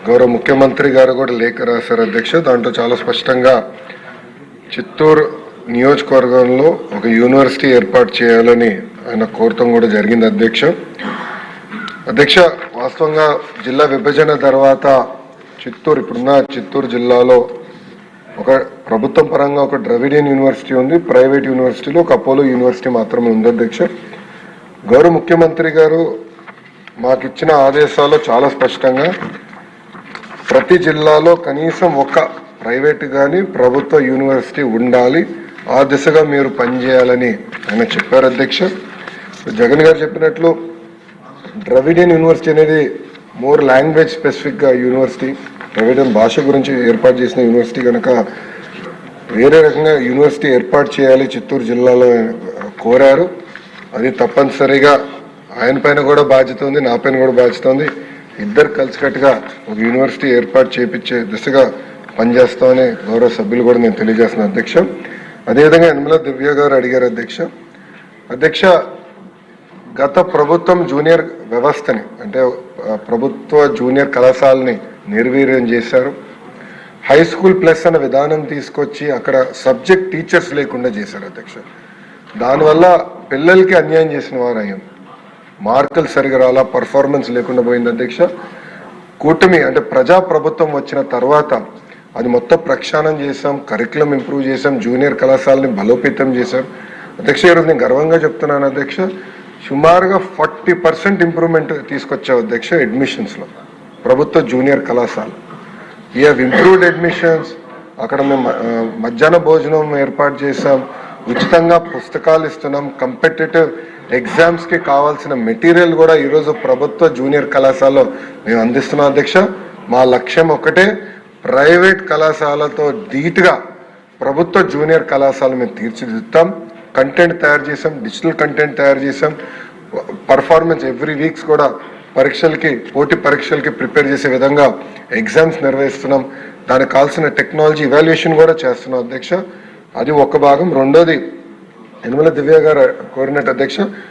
గౌరవ ముఖ్యమంత్రి గారు కూడా లేఖ రాశారు అధ్యక్ష. దాంట్లో చాలా స్పష్టంగా చిత్తూరు నియోజకవర్గంలో ఒక యూనివర్సిటీ ఏర్పాటు చేయాలని ఆయన కోరటం కూడా జరిగింది అధ్యక్ష. వాస్తవంగా జిల్లా విభజన తర్వాత ఇప్పుడున్న చిత్తూరు జిల్లాలో ఒక ప్రభుత్వం పరంగా ఒక ద్రవిడియన్ యూనివర్సిటీ ఉంది, ప్రైవేట్ యూనివర్సిటీలో ఒక అపోలో యూనివర్సిటీ మాత్రమే ఉంది అధ్యక్ష. గౌరవ ముఖ్యమంత్రి గారు మాకు ఇచ్చిన ఆదేశాల్లో చాలా స్పష్టంగా ప్రతి జిల్లాలో కనీసం ఒక ప్రైవేట్ కానీ ప్రభుత్వ యూనివర్సిటీ ఉండాలి, ఆ దిశగా మీరు పనిచేయాలని ఆయన చెప్పారు అధ్యక్ష. జగన్ గారు చెప్పినట్లు ద్రవిడియన్ యూనివర్సిటీ అనేది మోర్ లాంగ్వేజ్ స్పెసిఫిక్గా యూనివర్సిటీ, ద్రవిడియన్ భాష గురించి ఏర్పాటు చేసిన యూనివర్సిటీ కనుక వేరే రకంగా యూనివర్సిటీ ఏర్పాటు చేయాలి చిత్తూరు జిల్లాలో కోరారు. అది తప్పనిసరిగా ఆయన పైన కూడా బాధ్యత ఉంది, నా పైన కూడా బాధ్యత ఉంది. ఇద్దరు కలిసికట్టుగా ఒక యూనివర్సిటీ ఏర్పాటు చేయించే దిశగా పనిచేస్తామని గౌరవ సభ్యులు కూడా నేను తెలియజేస్తున్నాను అధ్యక్ష. అదేవిధంగా యనమల దివ్య గారు అడిగారు అధ్యక్ష, గత ప్రభుత్వం జూనియర్ వ్యవస్థని అంటే ప్రభుత్వ జూనియర్ కళాశాలని నిర్వీర్యం చేశారు. హై స్కూల్ ప్లస్ అన్న విధానం తీసుకొచ్చి అక్కడ సబ్జెక్ట్ టీచర్స్ లేకుండా చేశారు అధ్యక్ష. దానివల్ల పిల్లలకి అన్యాయం చేసిన వారు అయ్యాం. మార్కులు సరిగా రాలా, పర్ఫార్మెన్స్ లేకుండా పోయింది అధ్యక్ష. కూటమి అంటే ప్రజా ప్రభుత్వం వచ్చిన తర్వాత అది మొత్తం ప్రక్షాళన చేశాం, కరికులం ఇంప్రూవ్ చేశాం, జూనియర్ కళాశాలని బలోపేతం చేశాం అధ్యక్ష. ఈరోజు నేను గర్వంగా చెప్తున్నాను అధ్యక్ష, సుమారుగా 40% ఇంప్రూవ్మెంట్ తీసుకొచ్చావు అధ్యక్ష అడ్మిషన్స్లో ప్రభుత్వ జూనియర్ కళాశాల. We have improved admissions. అక్కడ మేము మధ్యాహ్న భోజనం ఏర్పాటు చేసాం, ఉచితంగా పుస్తకాలు ఇస్తున్నాం, కంపిటేటివ్ ఎగ్జామ్స్కి కావాల్సిన మెటీరియల్ కూడా ఈరోజు ప్రభుత్వ జూనియర్ కళాశాలలో మేము అందిస్తున్నాం అధ్యక్ష. మా లక్ష్యం ఒకటే, ప్రైవేట్ కళాశాలతో ధీటుగా ప్రభుత్వ జూనియర్ కళాశాల మేము తీర్చిదిద్దుతాం. కంటెంట్ తయారు చేసాం, డిజిటల్ కంటెంట్ తయారు చేసాం, పర్ఫార్మెన్స్ ఎవ్రీ వీక్స్ కూడా పోటీ పరీక్షలకి ప్రిపేర్ చేసే విధంగా ఎగ్జామ్స్ నిర్వహిస్తున్నాం. దానికి కావాల్సిన టెక్నాలజీ ఇవాల్యుయేషన్ కూడా చేస్తున్నాం అధ్యక్ష. అది ఒక భాగం. రెండోది యనమల దివ్య గారు కోరినట్టు అధ్యక్ష,